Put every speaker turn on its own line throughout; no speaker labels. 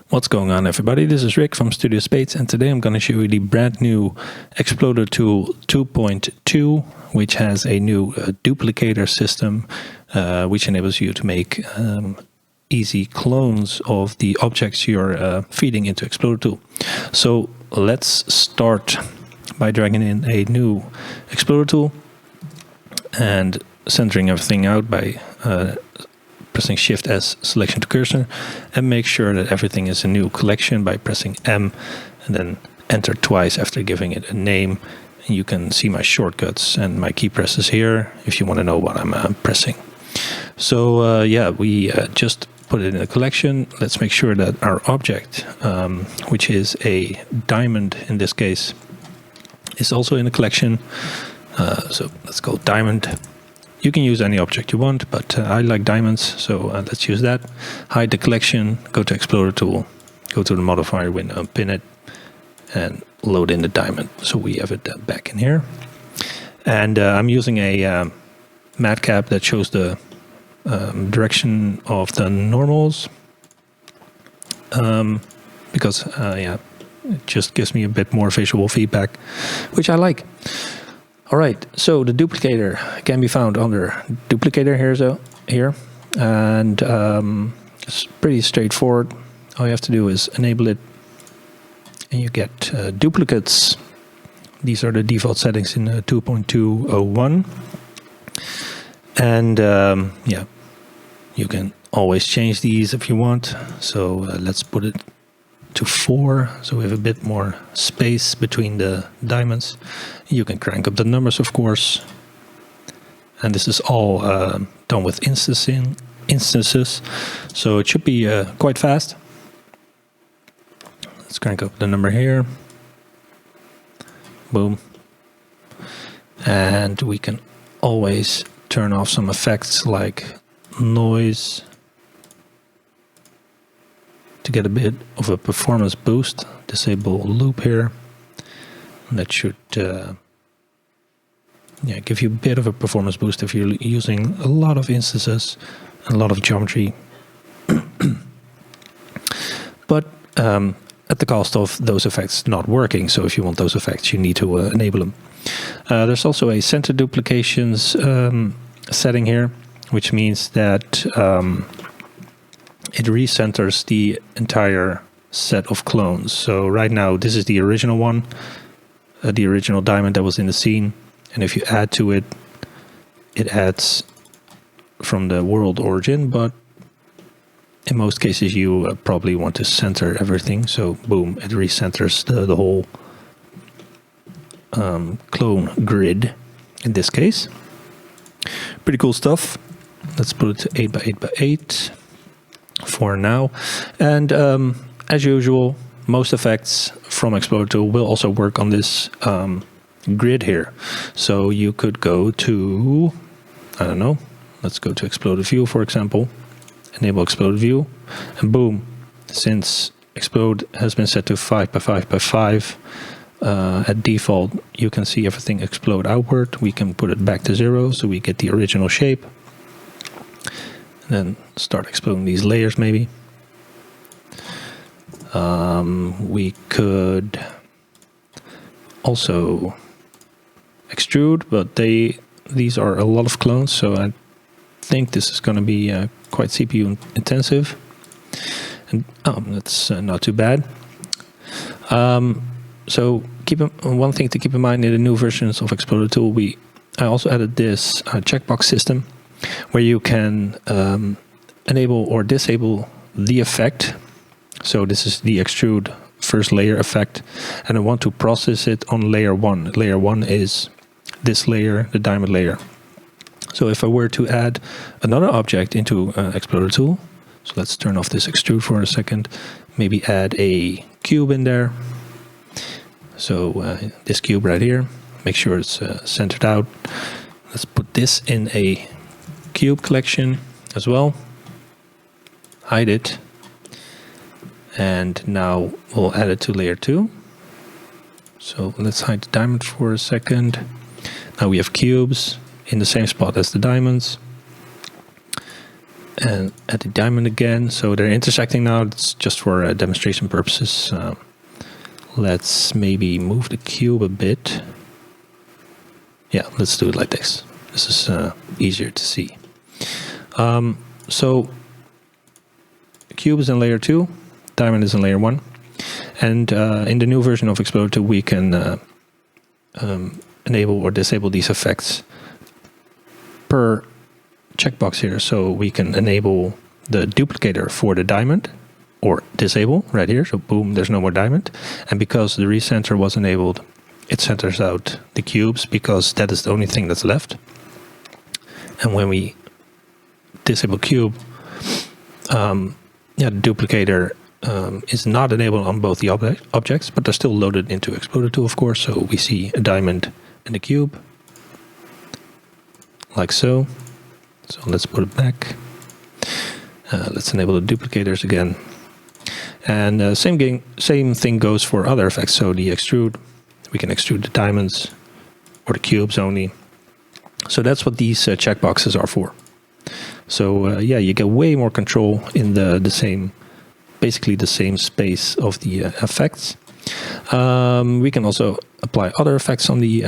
What's going on, everybody? This is Rick from Studio Spades, and today I'm going to show you the brand new Exploder Tool 2.2, which has a new duplicator system, which enables you to make easy clones of the objects you're feeding into Exploder Tool. So let's start by dragging in a new Exploder Tool and centering everything out by pressing Shift S, selection to cursor, and make sure that everything is a new collection by pressing M and then enter twice after giving it a name. And you can see my shortcuts and my key presses here if you want to know what I'm pressing. So yeah, we just put it in a collection. Let's make sure that our object, which is a diamond in this case, is also in the collection. So let's go diamond. You can use any object you want, but I like diamonds, so let's use that. Hide the collection, go to Exploder Tool, go to the modifier window, pin it, and load in the diamond. So we have it back in here. And I'm using a matcap that shows the direction of the normals, because yeah, it just gives me a bit more visual feedback, which I like. All right, so the duplicator can be found under duplicator here, and it's pretty straightforward. All you have to do is enable it, and you get duplicates. These are the default settings in 2.201, and yeah, you can always change these if you want. So let's put it to 4, so we have a bit more space between the diamonds. You can crank up the numbers, of course, and this is all done with instances, so it should be quite fast. Let's crank up the number here. Boom. And we can always turn off some effects like noise to get a bit of a performance boost. Disable loop here. And that should yeah, give you a bit of a performance boost if you're using a lot of instances and a lot of geometry. But at the cost of those effects not working. So if you want those effects, you need to enable them. There's also a center duplications setting here, which means that it recenters the entire set of clones. So right now, this is the original one, the original diamond that was in the scene. And if you add to it, it adds from the world origin, but in most cases you probably want to center everything. So boom, it recenters the whole clone grid in this case. Pretty cool stuff. Let's put it to 8 by 8 by 8 for now. And as usual, most effects from Exploder Tool will also work on this grid here. So you could go to, I don't know, let's go to Exploded View, for example, enable Exploded View, and boom, since Explode has been set to 5 by 5 by 5, at default, you can see everything explode outward. We can put it back to 0, so we get the original shape. And then start exploding these layers, maybe. We could also extrude, but these are a lot of clones, so I think this is going to be quite CPU intensive. And that's not too bad. So one thing to keep in mind in the new versions of Exploder Tool, I also added this checkbox system where you can enable or disable the effect. So this is the extrude first layer effect, and I want to process it on layer 1. Layer 1 is this layer, the diamond layer. So if I were to add another object into Exploder Tool, so let's turn off this extrude for a second, maybe add a cube in there. So this cube right here, make sure it's centered out. Let's put this in a cube collection as well. Hide it. And now we'll add it to layer 2. So let's hide the diamond for a second. Now we have cubes in the same spot as the diamonds. and add the diamond again. So they're intersecting now. It's just for demonstration purposes. Let's maybe move the cube a bit. Yeah, let's do it like this. This is easier to see. So cube is in layer 2, diamond is in layer 1. And in the new version of Exploder 2, we can enable or disable these effects per checkbox here. So we can enable the duplicator for the diamond, or disable right here. So boom, there's no more diamond. And because the recenter was enabled, it centers out the cubes because that is the only thing that's left. And when we disable cube, the duplicator is not enabled on both the objects, but they're still loaded into Exploder 2, of course. So we see a diamond and a cube, like so. So let's put it back. Let's enable the duplicators again. And same thing goes for other effects. So the extrude, we can extrude the diamonds or the cubes only. So that's what these checkboxes are for. So yeah, you get way more control in the same, basically the same space of the effects. We can also apply other effects on the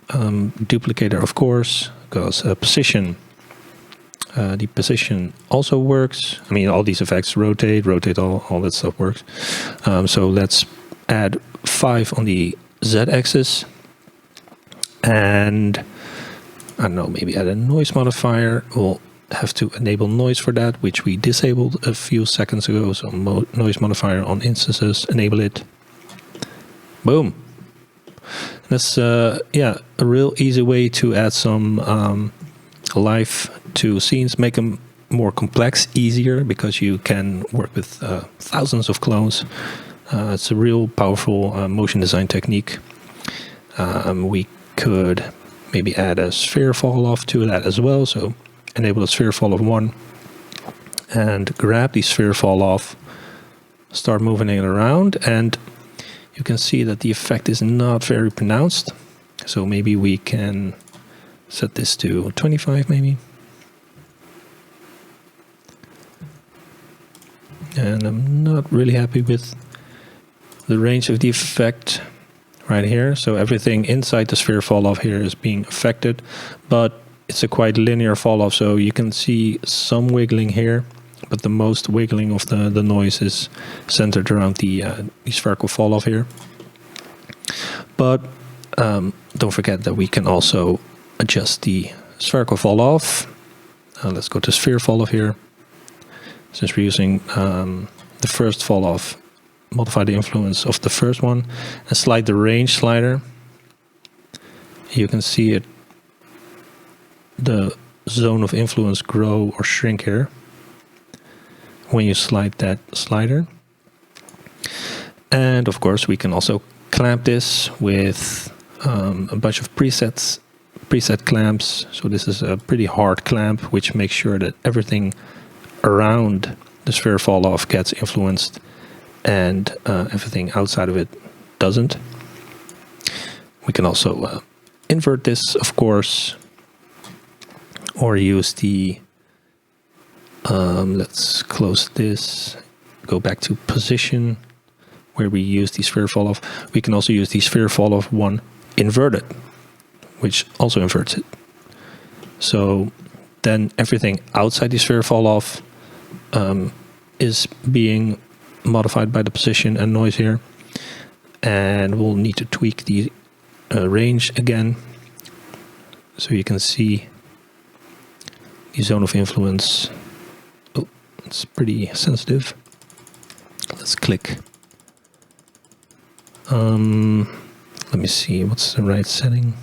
duplicator, of course, because position. The position also works. I mean, all these effects, rotate, all that stuff works. So let's add 5 on the Z-axis. And, I don't know, maybe add a noise modifier. We'll have to enable noise for that, which we disabled a few seconds ago. So noise modifier on instances, enable it. Boom. That's, yeah, a real easy way to add some life to scenes, make them more complex, easier, because you can work with thousands of clones. It's a real powerful motion design technique. We could maybe add a sphere fall off to that as well. So enable the sphere fall off 1 and grab the sphere fall off, start moving it around, and you can see that the effect is not very pronounced. So maybe we can set this to 25 maybe. And I'm not really happy with the range of the effect right here. So everything inside the sphere fall off here is being affected, but it's a quite linear fall off. So you can see some wiggling here, but the most wiggling of the noise is centered around the spherical fall off here. But don't forget that we can also adjust the spherical fall off. Let's go to sphere fall off here. Since we're using the first fall off, modify the influence of the first one and slide the range slider. You can see it, the zone of influence grow or shrink here when you slide that slider. And of course we can also clamp this with a bunch of preset clamps. So this is a pretty hard clamp, which makes sure that everything around the sphere fall off gets influenced and everything outside of it doesn't. We can also invert this, of course, or use the let's close this, go back to position where we use the sphere fall off. We can also use the sphere fall off 1 inverted, which also inverts it. So then everything outside the sphere fall off is being modified by the position and noise here, and we'll need to tweak the range again so you can see the zone of influence. Oh, it's pretty sensitive. Let's click. Let me see what's the right setting.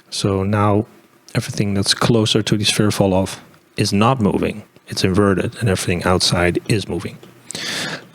So now everything that's closer to the sphere fall off is not moving. It's inverted, and everything outside is moving.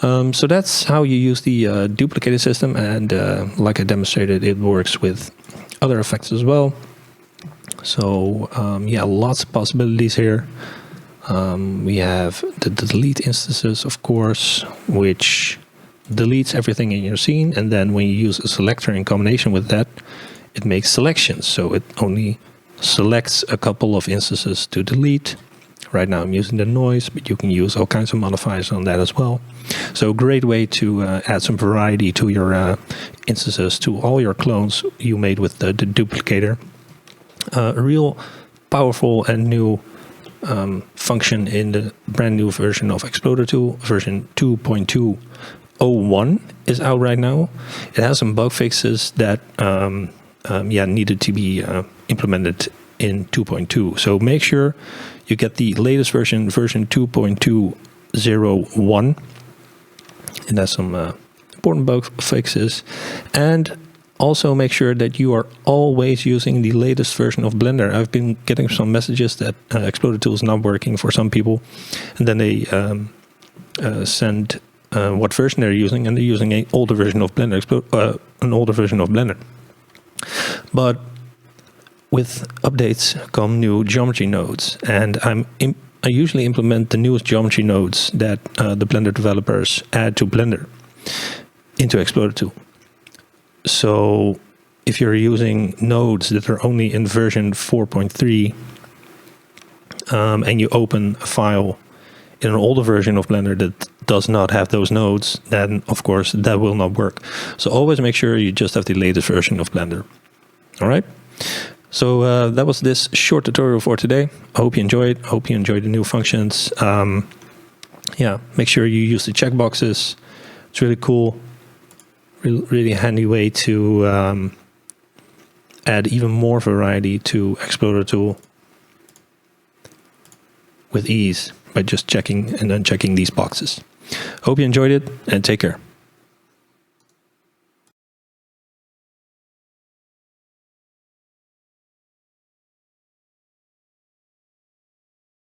So that's how you use the duplicated system, and like I demonstrated, it works with other effects as well. So yeah, lots of possibilities here. We have the delete instances, of course, which deletes everything in your scene, and then when you use a selector in combination with that, it makes selections. So it only selects a couple of instances to delete. Right now I'm using the noise, but you can use all kinds of modifiers on that as well. So a great way to add some variety to your instances, to all your clones you made with the duplicator. A real powerful and new function in the brand new version of Exploder Tool, version 2.201 is out right now. It has some bug fixes that needed to be implemented in 2.2. So make sure you get the latest version, version 2.201. And that's some important bug fixes. And also make sure that you are always using the latest version of Blender. I've been getting some messages that Exploder Tool is not working for some people. And then they send what version they're using, and they're using an older version of Blender. But with updates come new geometry nodes, and I usually implement the newest geometry nodes that the Blender developers add to Blender into Exploder Tool. So if you're using nodes that are only in version 4.3 and you open a file in an older version of Blender that does not have those nodes, then of course that will not work. So always make sure you just have the latest version of Blender. All right. So that was this short tutorial for today. I hope you enjoyed. I hope you enjoyed the new functions. Make sure you use the checkboxes. It's really cool. Really handy way to add even more variety to Exploder Tool with ease by just checking and unchecking these boxes. Hope you enjoyed it, and take care.